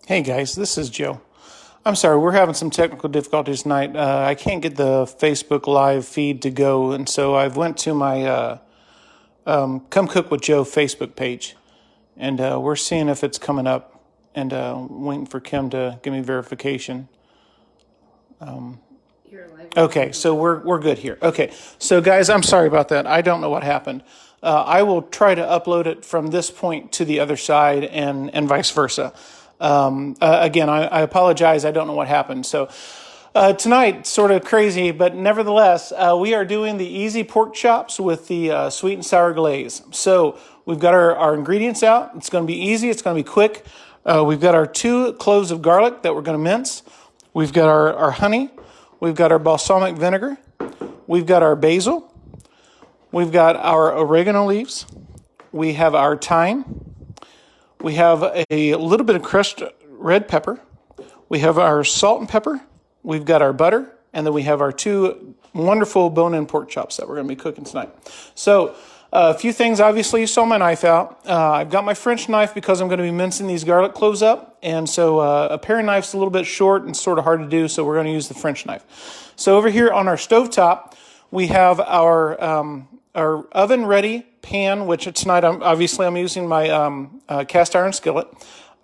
Hey guys, this is Joe. I'm sorry, we're having some technical difficulties tonight. I can't get the Facebook Live feed to go, and so I've went to my Come Cook with Joe Facebook page, and we're seeing if it's coming up, and waiting for Kim to give me verification. Okay, so we're good here. Okay, so guys, I'm sorry about that. I don't know what happened. I will try to upload it from this point to the other side, and vice versa. Again, I apologize. I don't know what happened. So tonight, sort of crazy, but nevertheless, we are doing the easy pork chops with the sweet and sour glaze. So we've got our ingredients out. It's going to be easy. It's going to be quick. We've got our 2 cloves of garlic that we're going to mince. We've got our honey. We've got our balsamic vinegar. We've got our basil. We've got our oregano leaves. We have our thyme. We have a little bit of crushed red pepper. We have our salt and pepper. We've got our butter. And then we have our 2 wonderful bone-in pork chops that we're going to be cooking tonight. So a few things. Obviously, you saw my knife out. I've got my French knife because I'm going to be mincing these garlic cloves up. And so a paring knife's a little bit short and sort of hard to do, so we're going to use the French knife. So over here on our stovetop, we have our oven-ready pan, which tonight I'm using my cast iron skillet.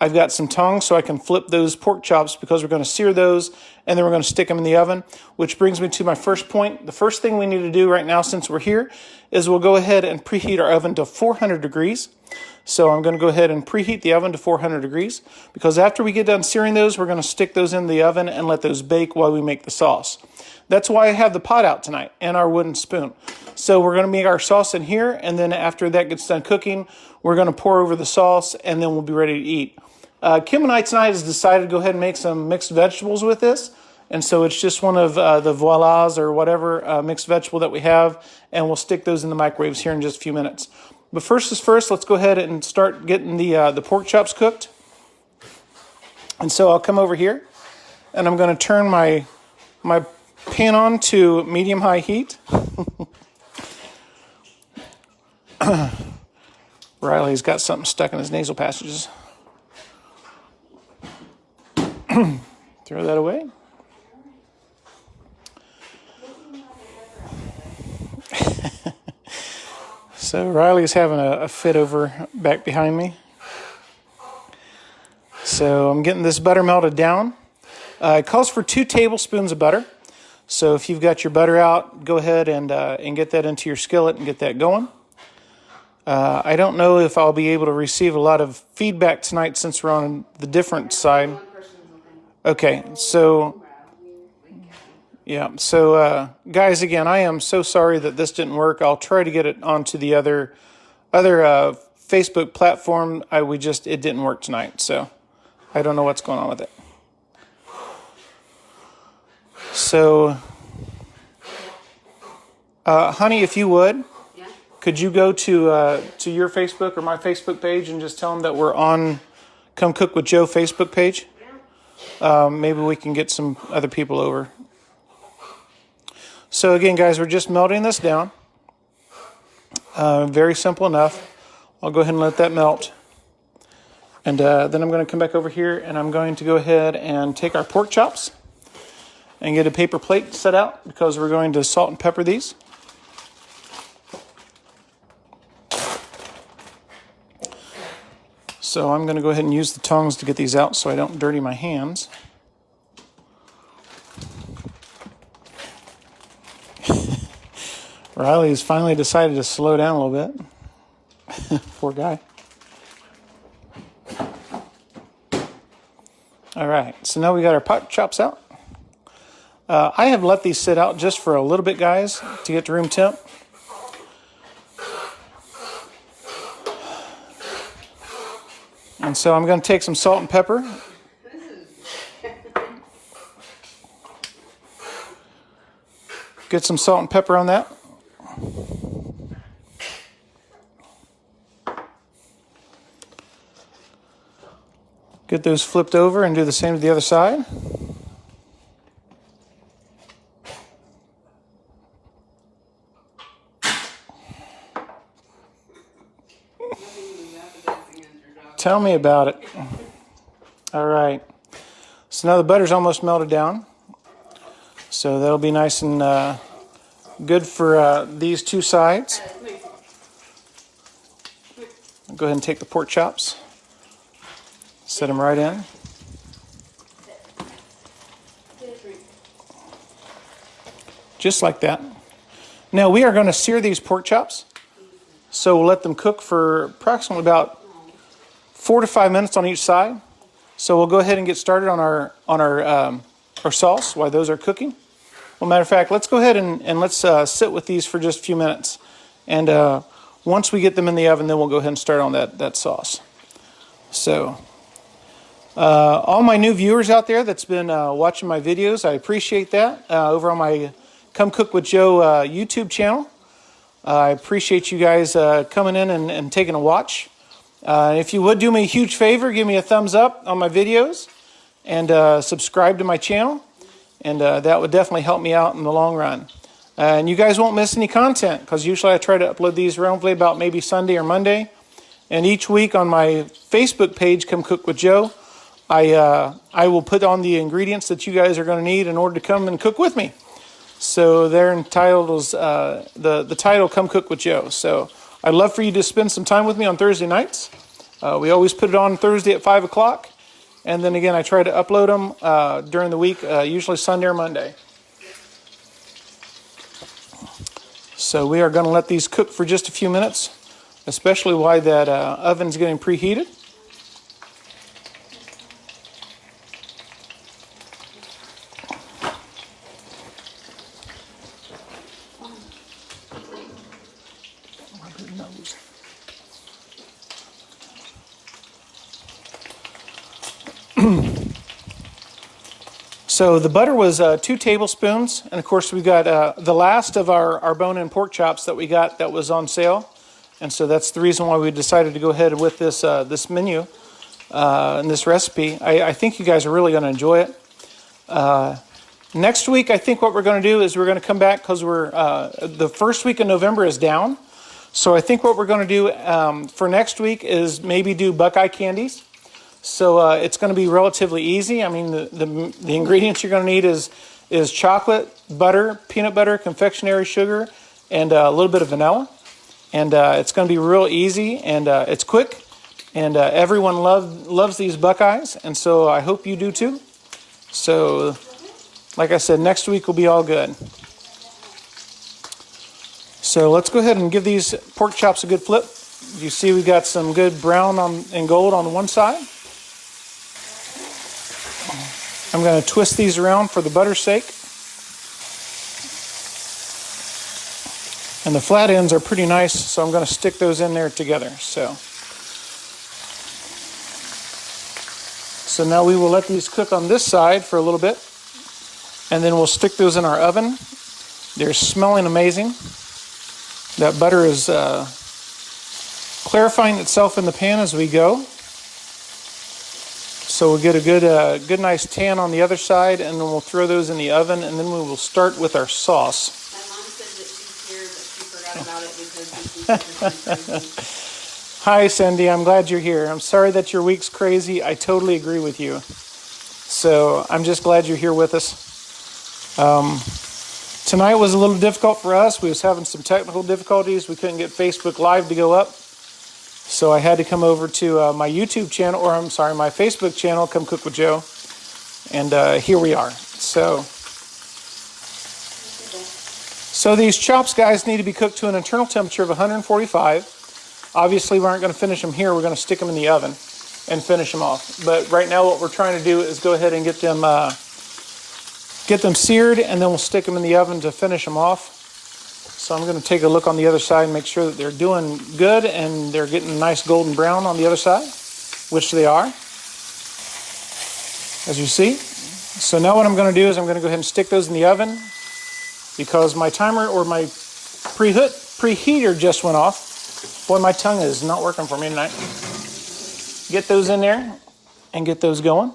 I've got some tongs so I can flip those pork chops because we're going to sear those, and then we're going to stick them in the oven, which brings me to my first point. The first thing we need to do right now, since we're here, is we'll go ahead and preheat our oven to 400 degrees. So I'm going to go ahead and preheat the oven to 400 degrees because after we get done searing those, we're going to stick those in the oven and let those bake while we make the sauce. That's why I have the pot out tonight and our wooden spoon. So we're going to make our sauce in here, and then after that gets done cooking, we're going to pour over the sauce, and then we'll be ready to eat. Kim and I tonight has decided to go ahead and make some mixed vegetables with this, and so it's just one of the voilas or whatever mixed vegetable that we have, and we'll stick those in the microwaves here in just a few minutes. But first is first, let's go ahead and start getting the pork chops cooked. And so I'll come over here, and I'm going to turn my pan on to medium-high heat. Riley's got something stuck in his nasal passages. Throw that away. So Riley's having a fit over back behind me. So I'm getting this butter melted down. It calls for 2 tablespoons of butter. So if you've got your butter out, go ahead and get that into your skillet and get that going. I don't know if I'll be able to receive a lot of feedback tonight since we're on the different side. Okay, so yeah, so guys, again, I am so sorry that this didn't work. I'll try to get it onto the other Facebook platform. It didn't work tonight, so I don't know what's going on with it. So, honey, if you would, could you go to your Facebook or my Facebook page and just tell them that we're on Come Cook with Joe Facebook page? Maybe we can get some other people over. So again, guys, we're just melting this down. Very simple enough. I'll go ahead and let that melt. And then I'm going to come back over here and I'm going to go ahead and take our pork chops and get a paper plate set out because we're going to salt and pepper these. So I'm going to go ahead and use the tongs to get these out so I don't dirty my hands. Riley has finally decided to slow down a little bit. Poor guy. All right, so now we got our pork chops out. I have let these sit out just for a little bit, guys, to get to room temp. And so I'm going to take some salt and pepper. Get some salt and pepper on that. Get those flipped over and do the same to the other side. Tell me about it. All right. So now the butter's almost melted down. So that'll be nice and good for these two sides. I'll go ahead and take the pork chops. Set them right in. Just like that. Now we are going to sear these pork chops. So we'll let them cook for approximately about 4 to 5 minutes on each side. So we'll go ahead and get started on our sauce while those are cooking. Well, matter of fact, let's go ahead and let's sit with these for just a few minutes. And once we get them in the oven, then we'll go ahead and start on that sauce. So all my new viewers out there that's been watching my videos, I appreciate that. Over on my Come Cook with Joe YouTube channel. I appreciate you guys coming in and taking a watch. If you would do me a huge favor, give me a thumbs up on my videos and subscribe to my channel. And that would definitely help me out in the long run. And you guys won't miss any content because usually I try to upload these roughly about maybe Sunday or Monday. And each week on my Facebook page, Come Cook with Joe, I will put on the ingredients that you guys are going to need in order to come and cook with me. So they're entitled as the title Come Cook with Joe. So I'd love for you to spend some time with me on Thursday nights. We always put it on Thursday at 5 o'clock. And then again, I try to upload them during the week, usually Sunday or Monday. So we are going to let these cook for just a few minutes, especially while that oven's getting preheated. So the butter was 2 tablespoons, and of course we got the last of our bone-in pork chops that we got that was on sale, and so that's the reason why we decided to go ahead with this this menu and this recipe. I think you guys are really going to enjoy it. Next week, I think what we're going to do is we're going to come back because we're the first week of November is down, so I think what we're going to do for next week is maybe do Buckeye candies. So it's going to be relatively easy. I mean, the ingredients you're going to need is chocolate, butter, peanut butter, confectionery sugar, and a little bit of vanilla. And it's going to be real easy, and it's quick. And everyone loves these Buckeyes, and so I hope you do too. So, like I said, next week will be all good. So let's go ahead and give these pork chops a good flip. You see we got some good brown and gold on one side. I'm going to twist these around for the butter's sake. And the flat ends are pretty nice, so I'm going to stick those in there together. So now we will let these cook on this side for a little bit. And then we'll stick those in our oven. They're smelling amazing. That butter is clarifying itself in the pan as we go. So we'll get a good nice tan on the other side, and then we'll throw those in the oven, and then we will start with our sauce. My mom said that she's here, but she forgot about it because this week is crazy. Hi, Cindy. I'm glad you're here. I'm sorry that your week's crazy. I totally agree with you. So I'm just glad you're here with us. Tonight was a little difficult for us. We was having some technical difficulties. We couldn't get Facebook Live to go up. So I had to come over to my YouTube channel, or I'm sorry, my Facebook channel, Come Cook with Joe. And here we are. So these chops, guys, need to be cooked to an internal temperature of 145. Obviously, we aren't going to finish them here. We're going to stick them in the oven and finish them off. But right now what we're trying to do is go ahead and get them seared, and then we'll stick them in the oven to finish them off. So I'm going to take a look on the other side and make sure that they're doing good and they're getting a nice golden brown on the other side, which they are, as you see. So now what I'm going to do is I'm going to go ahead and stick those in the oven because my timer or my preheater just went off. Boy, my tongue is not working for me tonight. Get those in there and get those going.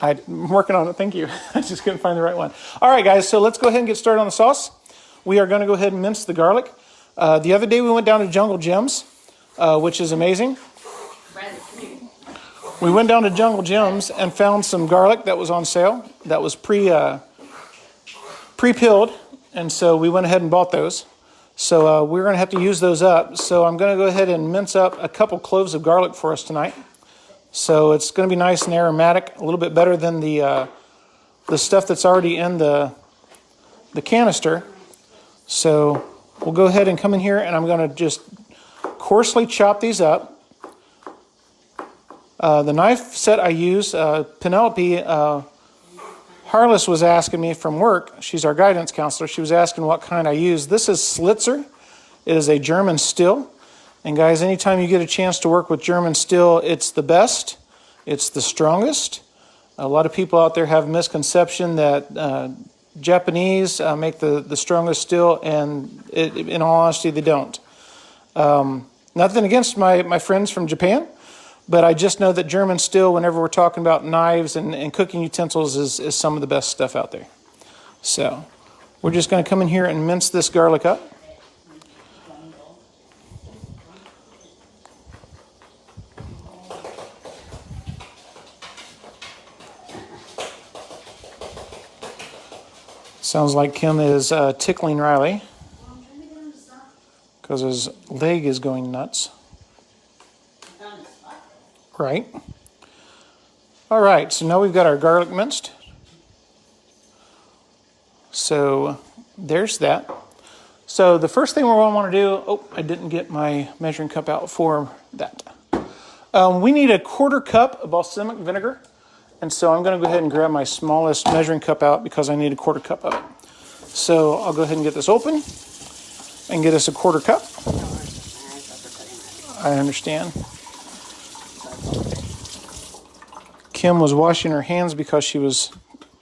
I'm working on it. Thank you. I just couldn't find the right one. All right, guys, so let's go ahead and get started on the sauce. We are going to go ahead and mince the garlic. The other day we went down to Jungle Jim's, which is amazing. We went down to Jungle Jim's and found some garlic that was on sale. That was pre-peeled, and so we went ahead and bought those. So we're going to have to use those up. So I'm going to go ahead and mince up a couple cloves of garlic for us tonight. So it's going to be nice and aromatic, a little bit better than the stuff that's already in the canister. So we'll go ahead and come in here, and I'm going to just coarsely chop these up. The knife set I use, Penelope Harless was asking me from work. She's our guidance counselor. She was asking what kind I use. This is Slitzer. It is a German steel. And guys, anytime you get a chance to work with German steel, it's the best. It's the strongest. A lot of people out there have a misconception that Japanese make the strongest steel, and in all honesty, they don't. Nothing against my friends from Japan, but I just know that German steel, whenever we're talking about knives and cooking utensils, is some of the best stuff out there. So we're just going to come in here and mince this garlic up. Sounds like Kim is tickling Riley because his leg is going nuts. Right. All right, so now we've got our garlic minced. So there's that. So the first thing we're going to want to do, oh, I didn't get my measuring cup out for that. We need a 1/4 cup of balsamic vinegar. And so I'm going to go ahead and grab my smallest measuring cup out because I need a 1/4 cup of it. So I'll go ahead and get this open and get us a 1/4 cup. I understand. Kim was washing her hands because she was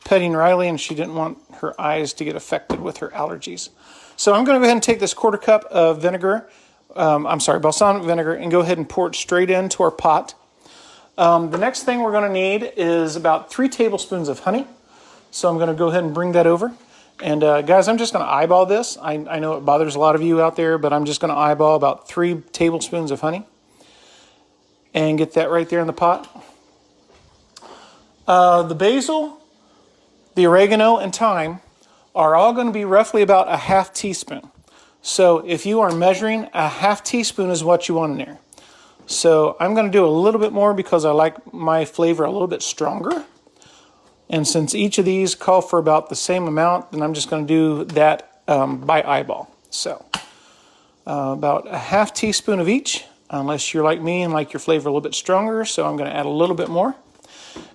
petting Riley and she didn't want her eyes to get affected with her allergies. So I'm going to go ahead and take this 1/4 cup of vinegar, balsamic vinegar, and go ahead and pour it straight into our pot. The next thing we're going to need is about 3 tablespoons of honey. So I'm going to go ahead and bring that over. And guys, I'm just going to eyeball this. I know it bothers a lot of you out there, but I'm just going to eyeball about 3 tablespoons of honey. And get that right there in the pot. The basil, the oregano, and thyme are all going to be roughly about a 1/2 teaspoon. So if you are measuring, a 1/2 teaspoon is what you want in there. So I'm going to do a little bit more because I like my flavor a little bit stronger. And since each of these call for about the same amount, then I'm just going to do that by eyeball. So about a 1/2 teaspoon of each, unless you're like me and like your flavor a little bit stronger. So I'm going to add a little bit more.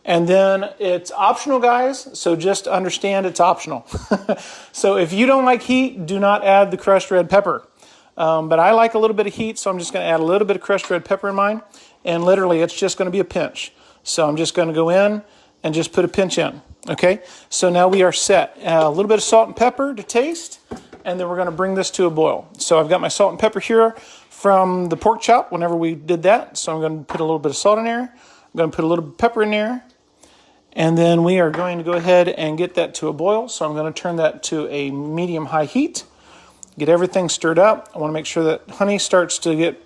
And then it's optional, guys, so just understand it's optional. So if you don't like heat, do not add the crushed red pepper. But I like a little bit of heat, so I'm just going to add a little bit of crushed red pepper in mine. And literally, it's just going to be a pinch. So I'm just going to go in and just put a pinch in. Okay? So now we are set. A little bit of salt and pepper to taste. And then we're going to bring this to a boil. So I've got my salt and pepper here from the pork chop whenever we did that. So I'm going to put a little bit of salt in there. I'm going to put a little pepper in there. And then we are going to go ahead and get that to a boil. So I'm going to turn that to a medium-high heat. Get everything stirred up. I want to make sure that honey starts to get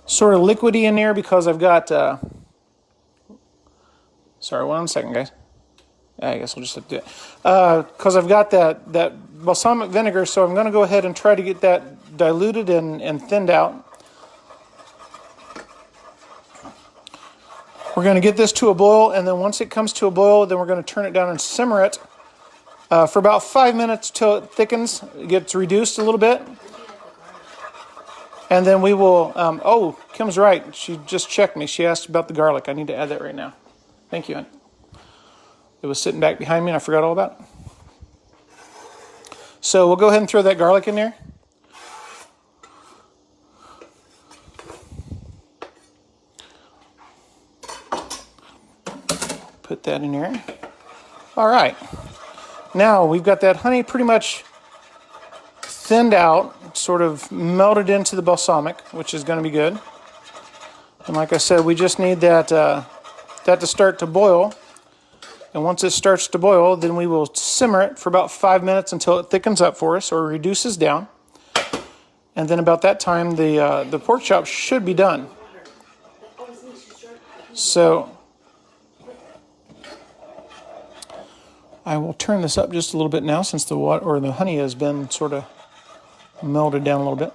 sort of liquidy in there because I've got... sorry, 1 second, guys. I guess we'll just have to do it. Because I've got that balsamic vinegar, so I'm going to go ahead and try to get that diluted and thinned out. We're going to get this to a boil, and then once it comes to a boil, then we're going to turn it down and simmer it for about 5 minutes till it thickens, it gets reduced a little bit. And then we will, oh, Kim's right. She just checked me. She asked about the garlic. I need to add that right now. Thank you, honey. It was sitting back behind me and I forgot all about it. So we'll go ahead and throw that garlic in there. Put that in there. All right. Now we've got that honey pretty much thinned out, sort of melted into the balsamic, which is going to be good. And like I said, we just need that to start to boil. And once it starts to boil, then we will simmer it for about 5 minutes until it thickens up for us or reduces down. And then about that time, the pork chop should be done. So I will turn this up just a little bit now since the water or the honey has been sort of melted down a little bit.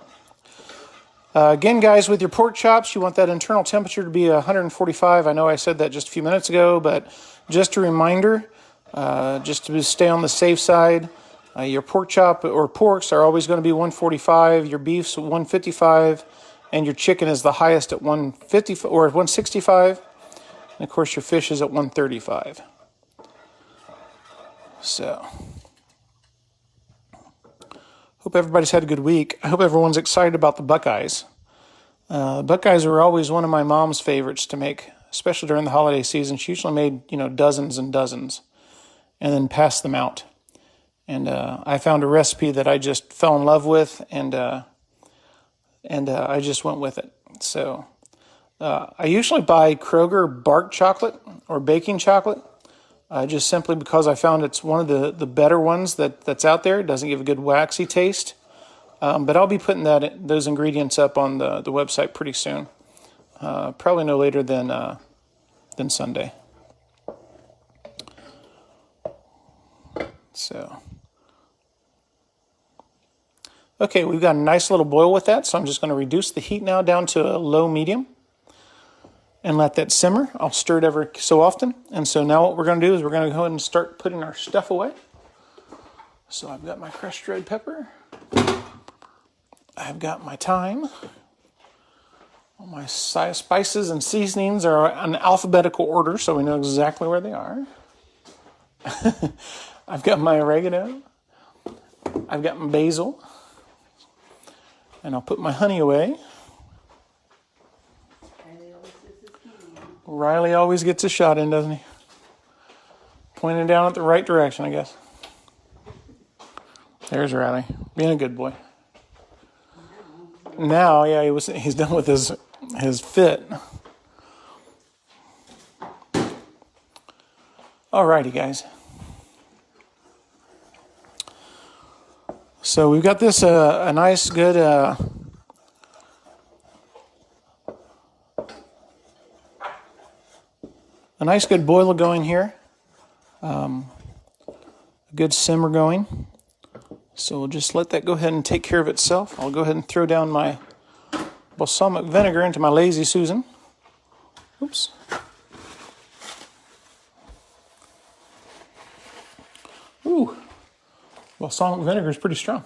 Again, guys, with your pork chops, you want that internal temperature to be 145. I know I said that just a few minutes ago, but just a reminder, just to stay on the safe side, your pork chop or porks are always going to be 145, your beef's 155, and your chicken is the highest at 150 or 165, and of course your fish is at 135. So, hope everybody's had a good week. I hope everyone's excited about the Buckeyes. Buckeyes are always one of my mom's favorites to make, especially during the holiday season. She usually made, dozens and dozens and then passed them out. And I found a recipe that I just fell in love with, and I just went with it. So I usually buy Kroger bark chocolate or baking chocolate. Just simply because I found it's one of the better ones that's out there. It doesn't give a good waxy taste. But I'll be putting those ingredients up on the website pretty soon. Probably no later than Sunday. So, okay, we've got a nice little boil with that. So I'm just going to reduce the heat now down to a low medium. And let that simmer. I'll stir it ever so often. And so now what we're going to do is we're going to go ahead and start putting our stuff away. So I've got my crushed red pepper. I've got my thyme. All my spices and seasonings are in alphabetical order, so we know exactly where they are. I've got my oregano. I've got my basil. And I'll put my honey away. Riley always gets a shot in, doesn't he? Pointing down at the right direction, I guess. There's Riley, being a good boy. Now, yeah, he's done with his fit. Alrighty, guys. So we've got this a nice, good. A nice good boil going here, a good simmer going. So we'll just let that go ahead and take care of itself. I'll go ahead and throw down my balsamic vinegar into my Lazy Susan. Oops. Ooh, balsamic vinegar is pretty strong.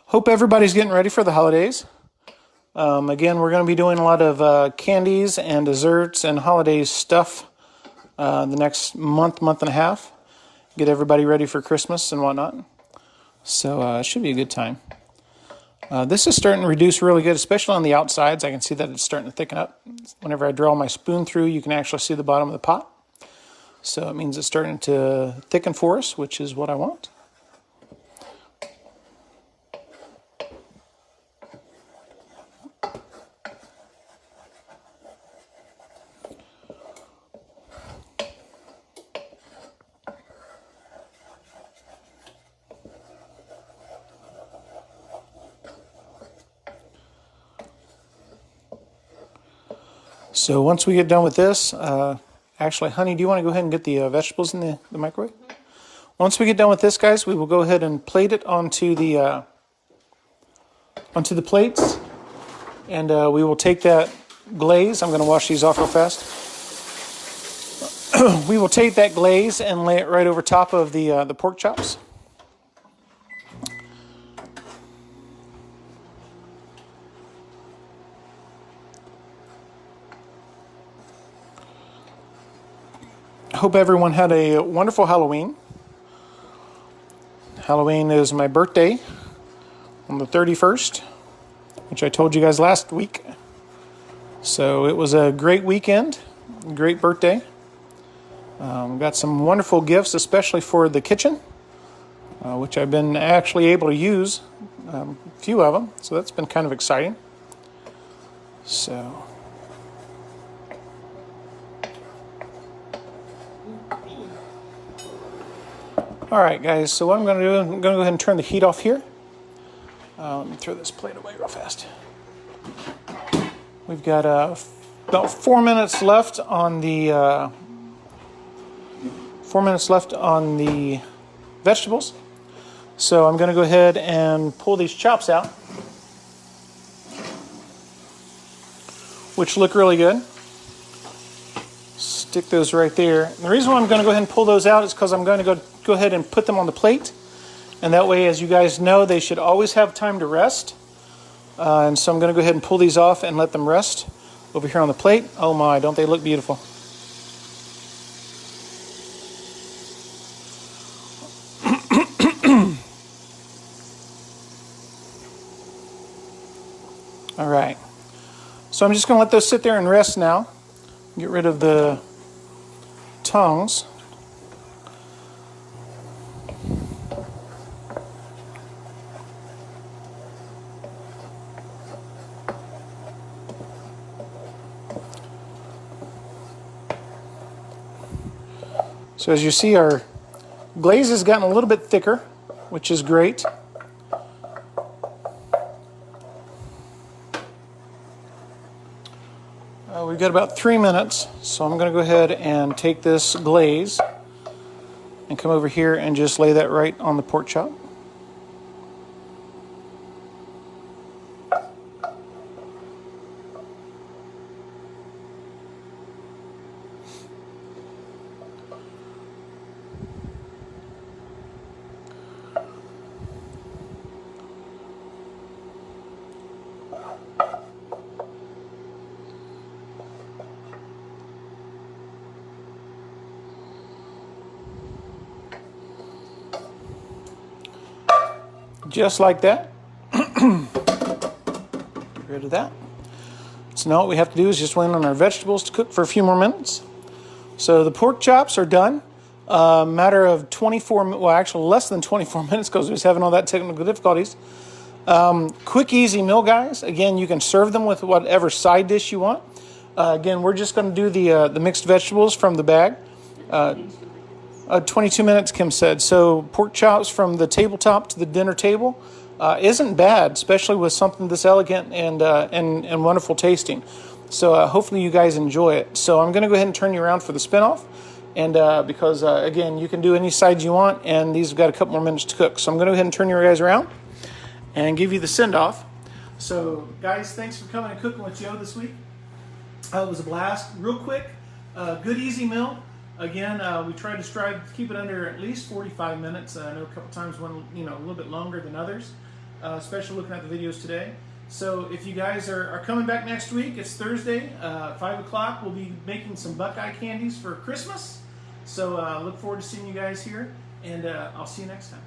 Hope everybody's getting ready for the holidays. Again, we're going to be doing a lot of candies and desserts and holiday stuff the next month and a half. Get everybody ready for Christmas and whatnot. So it should be a good time. This is starting to reduce really good, especially on the outsides. I can see that it's starting to thicken up. Whenever I draw my spoon through, you can actually see the bottom of the pot. So it means it's starting to thicken for us, which is what I want. So once we get done with this, actually, honey, do you want to go ahead and get the vegetables in the microwave? Once we get done with this, guys, we will go ahead and plate it onto the plates, and we will take that glaze. I'm going to wash these off real fast. We will take that glaze and lay it right over top of the pork chops. I hope everyone had a wonderful Halloween. Halloween is my birthday on the 31st, which I told you guys last week. So it was a great weekend, great birthday. Got some wonderful gifts, especially for the kitchen, which I've been actually able to use, a few of them. So that's been kind of exciting. So... All right, guys, so what I'm going to do, I'm going to go ahead and turn the heat off here. Let me throw this plate away real fast. We've got about 4 minutes left on the 4 minutes left on the vegetables. So I'm going to go ahead and pull these chops out, which look really good. Stick those right there. And the reason why I'm going to go ahead and pull those out is because I'm going to go ahead and put them on the plate. And that way, as you guys know, they should always have time to rest. And so I'm going to go ahead and pull these off and let them rest over here on the plate. Oh my, don't they look beautiful? All right. So I'm just going to let those sit there and rest now. Get rid of the tongues. So as you see, our glaze has gotten a little bit thicker, which is great. We've got about 3 minutes, so I'm going to go ahead and take this glaze and come over here and just lay that right on the pork chop. Just like that. Get rid of that. So now what we have to do is just wait on our vegetables to cook for a few more minutes. So the pork chops are done. Matter of 24, well actually less than 24 minutes because we was having all that technical difficulties. Quick, easy meal, guys. Again, you can serve them with whatever side dish you want. Again, we're just going to do the mixed vegetables from the bag. 22 minutes, Kim said. So pork chops from the tabletop to the dinner table isn't bad, especially with something this elegant and wonderful tasting. So hopefully you guys enjoy it. So I'm going to go ahead and turn you around for the spin-off. And because, again, you can do any sides you want, and these have got a couple more minutes to cook. So I'm going to go ahead and turn you guys around and give you the send-off. So, guys, thanks for coming and cooking with Joe this week. It was a blast. Real quick, good, easy meal. Again, we tried to strive to keep it under at least 45 minutes. I know a couple times went, a little bit longer than others, especially looking at the videos today. So if you guys are coming back next week, it's Thursday, 5 o'clock. We'll be making some Buckeye candies for Christmas. So look forward to seeing you guys here, and I'll see you next time.